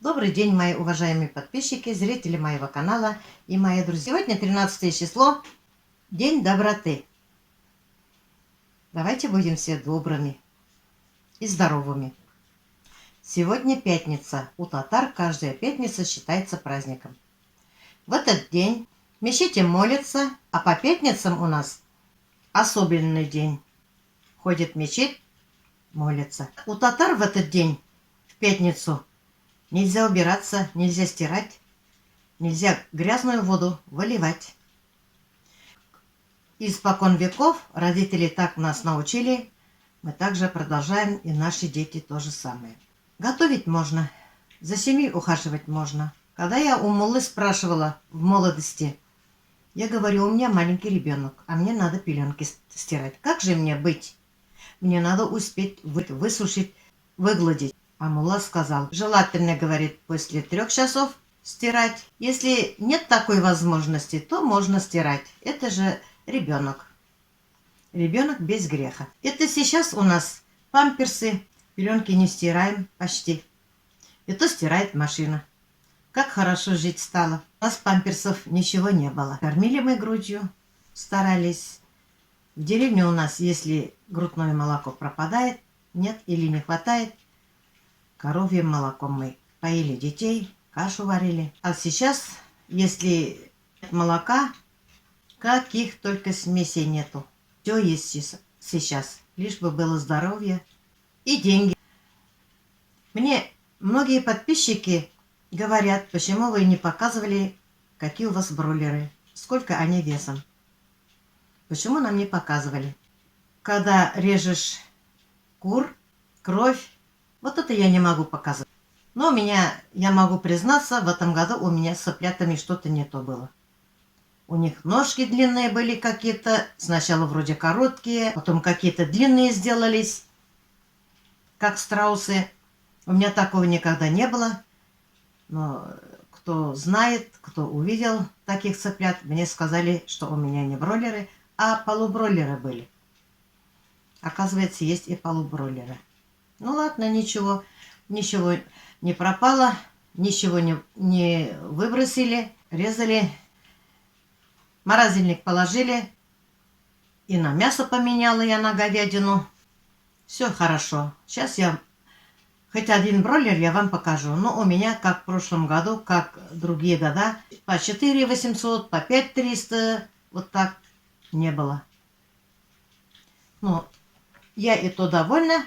Добрый день, мои уважаемые подписчики, зрители моего канала и мои друзья. Сегодня 13 число, День доброты. Давайте будем все добрыми и здоровыми. Сегодня пятница. У татар каждая пятница считается праздником. В этот день в мечети молятся, а по пятницам у нас особенный день. Ходят в мечеть, молятся. У татар в этот день, в пятницу, нельзя убираться, нельзя стирать, нельзя грязную воду выливать. Испокон веков родители так нас научили, мы также продолжаем, и наши дети то же самое. Готовить можно, за семьей ухаживать можно. Когда я у муллы спрашивала в молодости, я говорю, у меня маленький ребенок, а мне надо пеленки стирать. Как же мне быть? Мне надо успеть высушить, выгладить. А мулла сказал, желательно, говорит, после 3 часов стирать. Если нет такой возможности, то можно стирать. Это же ребенок. Ребенок без греха. Это сейчас у нас памперсы, пеленки не стираем почти. Это стирает машина. Как хорошо жить стало. У нас памперсов ничего не было. Кормили мы грудью, старались. В деревне у нас, если грудное молоко пропадает, нет или не хватает, коровьим молоком мы поили детей, кашу варили. А сейчас, если нет молока, каких только смесей нету. Все есть сейчас, лишь бы было здоровье и деньги. Мне многие подписчики говорят, почему вы не показывали, какие у вас бройлеры, сколько они весом. Почему нам не показывали? Когда режешь кур, кровь, вот это я не могу показывать. Но у меня, я могу признаться, в этом году у меня с цыплятами что-то не то было. У них ножки длинные были какие-то, сначала вроде короткие, потом какие-то длинные сделались, как страусы. У меня такого никогда не было. Но кто знает, кто увидел таких цыплят, мне сказали, что у меня не бройлеры, а полубройлеры были. Оказывается, есть и полубройлеры. Ну ладно, ничего не пропало, ничего не выбросили, резали, в морозильник положили, и на мясо поменяла я на говядину. Все хорошо. Сейчас я хоть один бройлер я вам покажу. Но у меня, как в прошлом году, как другие года, по 4 800, по 5 300, вот так не было. Но я и то довольна.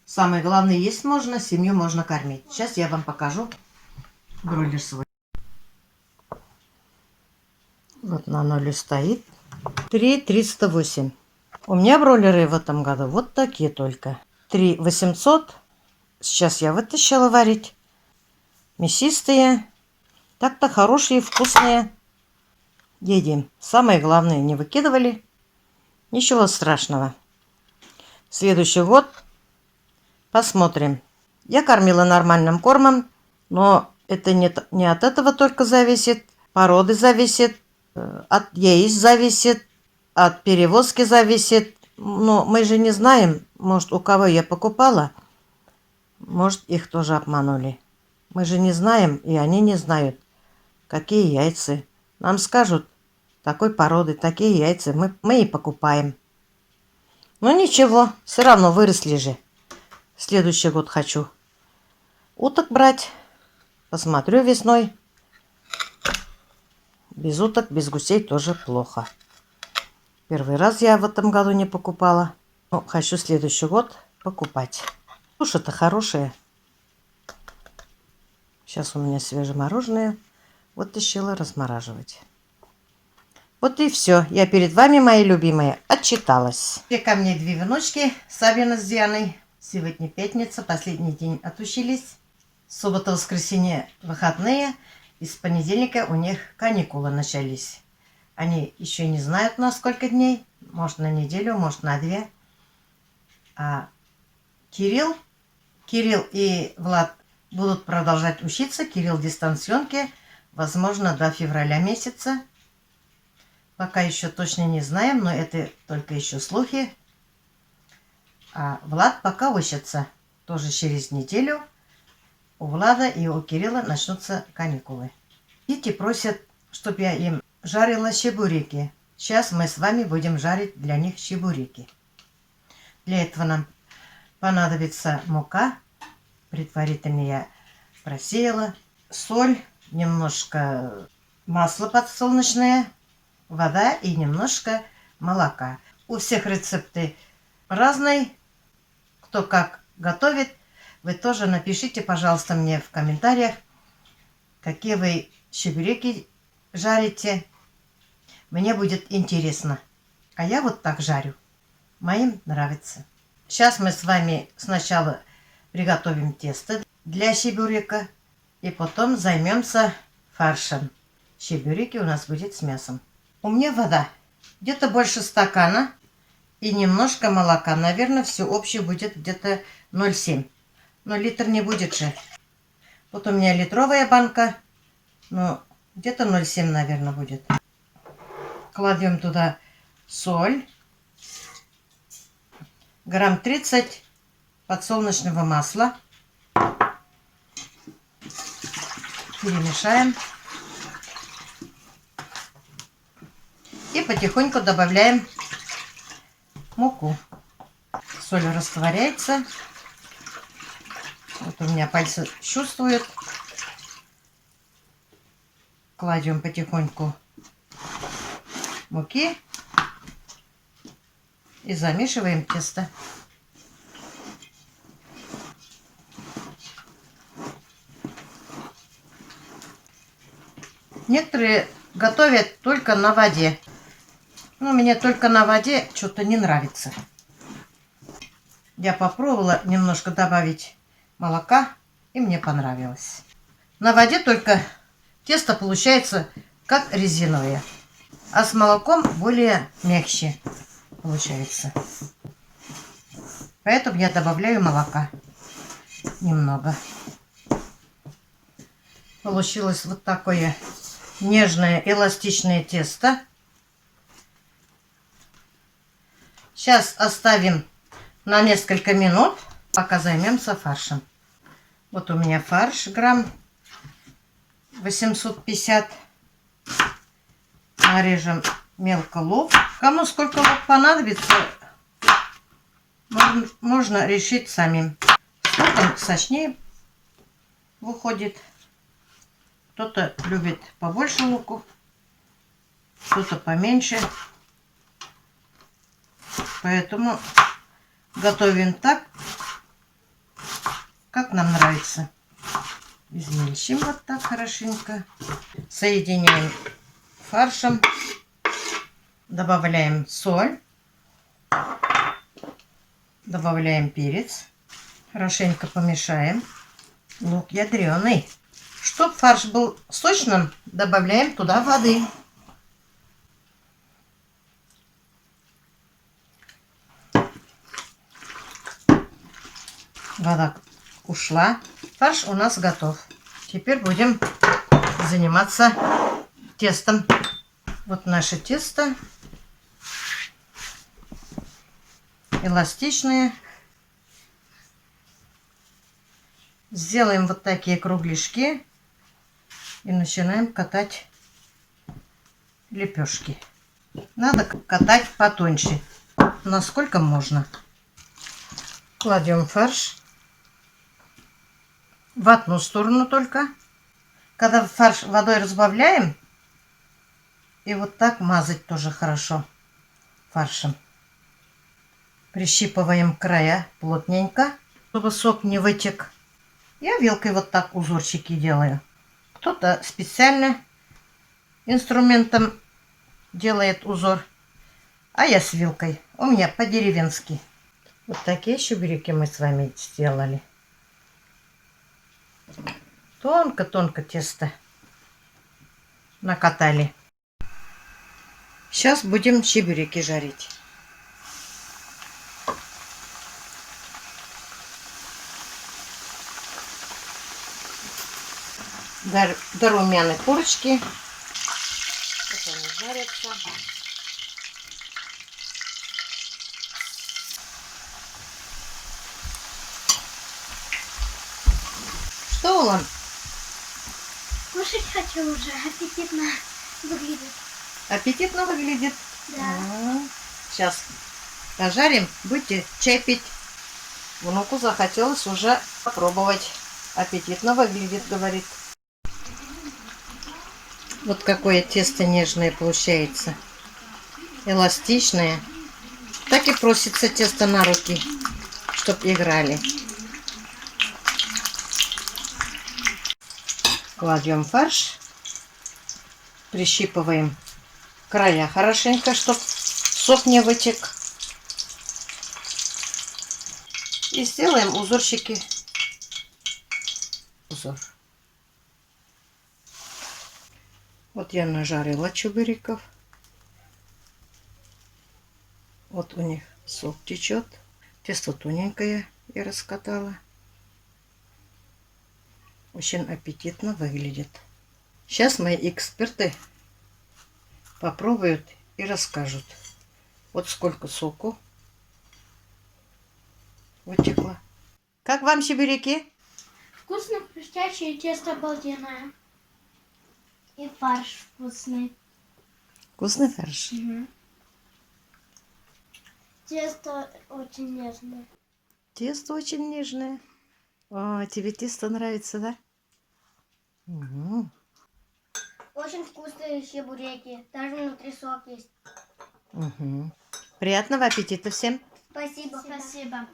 Самое главное, есть можно, семью можно кормить. Сейчас я вам покажу бройлер свой. Вот на ноле стоит. 3 308. У меня бройлеры в этом году вот такие только. 3 800. Сейчас я вытащила варить. Мясистые. Так-то хорошие, вкусные. Едим. Самое главное, не выкидывали. Ничего страшного. Следующий год посмотрим. Я кормила нормальным кормом, но это не от этого только зависит. Породы зависит, от яиц зависит, от перевозки зависит. Но мы же не знаем, может, у кого я покупала, может, их тоже обманули. Мы же не знаем, и они не знают, какие яйца. Нам скажут, такой породы, такие яйца, мы и покупаем. Но ничего, все равно выросли же. Следующий год хочу уток брать. Посмотрю весной. Без уток, без гусей тоже плохо. Первый раз я в этом году не покупала. Но хочу следующий год покупать. Суши-то хорошие. Сейчас у меня свежемороженое. Вот решила размораживать. Вот и все. Я перед вами, мои любимые, отчиталась. Ко мне 2 внучки, Сабина с Дианой. Сегодня пятница, последний день отучились. Суббота, воскресенье выходные. И с понедельника у них каникулы начались. Они еще не знают, на сколько дней. Может, на неделю, может, на 2. А Кирилл и Влад будут продолжать учиться. Кирилл в дистанционке. Возможно, до февраля месяца. Пока еще точно не знаем, но это только еще слухи. А Влад пока учится. Тоже через неделю у Влада и у Кирилла начнутся каникулы. Дети просят, чтобы я им жарила чебуреки. Сейчас мы с вами будем жарить для них чебуреки. Для этого нам понадобится мука. Предварительно я просеяла. Соль, немножко масла подсолнечное, вода и немножко молока. У всех рецепты разные. Кто как готовит. Вы тоже напишите, пожалуйста, мне в комментариях, какие вы чебуреки жарите. Мне будет интересно. А я вот так жарю. Моим нравится. Сейчас мы с вами сначала приготовим тесто для чебурека. И потом займемся фаршем. Чебуреки у нас будет с мясом. У меня вода. Где-то больше стакана. И немножко молока. Наверное, все общее будет где-то 0,7. Но литр не будет же. Вот у меня литровая банка. Ну, где-то 0,7, наверное, будет. Кладем туда соль. Грамм 30 подсолнечного масла. Перемешаем. И потихоньку добавляем муку. Соль растворяется. Вот у меня пальцы чувствуют. Кладем потихоньку муки и замешиваем тесто. Некоторые готовят только на воде. Но мне только на воде что-то не нравится. Я попробовала немножко добавить молока, и мне понравилось. На воде только тесто получается как резиновое, а с молоком более мягче получается. Поэтому я добавляю молока немного. Получилось вот такое нежное эластичное тесто. Сейчас оставим на несколько минут, пока займемся фаршем. Вот у меня фарш грамм 850. Нарежем мелко лук. Кому сколько лук понадобится, можно решить самим. Кто-то сочнее выходит. Кто-то любит побольше луку, кто-то поменьше. Поэтому готовим так, как нам нравится. Измельчим вот так хорошенько. Соединяем фаршем. Добавляем соль. Добавляем перец. Хорошенько помешаем. Лук ядреный. Чтоб фарш был сочным, добавляем туда воды. Вода ушла. Фарш у нас готов. Теперь будем заниматься тестом. Вот наше тесто. Эластичное. Сделаем вот такие кругляшки. И начинаем катать лепешки. Надо катать потоньше, насколько можно. Кладем фарш в одну сторону только. Когда фарш водой разбавляем, и вот так мазать тоже хорошо фаршем. Прищипываем края плотненько, чтобы сок не вытек. Я вилкой вот так узорчики делаю. Кто-то специально инструментом делает узор, а я с вилкой. У меня по-деревенски. Вот такие чебуреки мы с вами сделали. Тонко-тонко тесто накатали. Сейчас будем чебуреки жарить. До румяной корочки. Вот они жарятся. Что, Улан? Кушать хочу уже, аппетитно выглядит. Аппетитно выглядит. Да. Сейчас пожарим, будете чай пить. Внуку захотелось уже попробовать. Аппетитно выглядит, говорит. Вот какое тесто нежное получается. Эластичное. Так и просится тесто на руки, чтоб играли. Кладем фарш. Прищипываем края хорошенько, чтоб сок не вытек. И сделаем узорчики. Узор. Вот я нажарила чубыриков. Вот у них сок течет. Тесто тоненькое я раскатала. Очень аппетитно выглядит. Сейчас мои эксперты попробуют и расскажут. Вот сколько соку вытекло. Как вам чебуреки? Вкусно, хрустящее, тесто обалденное. И фарш вкусный. Вкусный фарш. Угу. Тесто очень нежное. Тесто очень нежное. О, тебе тесто нравится, да? Угу. Очень вкусные чебуреки. Даже внутри сок есть. Угу. Приятного аппетита всем. Спасибо. Спасибо.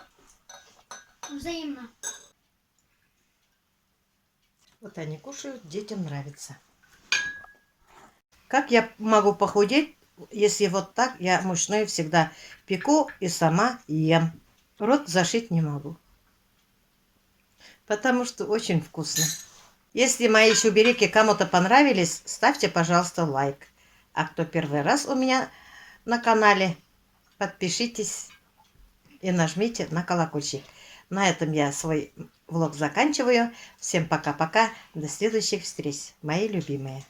Взаимно. Вот они кушают, детям нравится. Как я могу похудеть, если вот так я мучное всегда пеку и сама ем. Рот зашить не могу. Потому что очень вкусно. Если мои чебуреки кому-то понравились, ставьте, пожалуйста, лайк. А кто первый раз у меня на канале, подпишитесь и нажмите на колокольчик. На этом я свой влог заканчиваю. Всем пока-пока. До следующих встреч, мои любимые.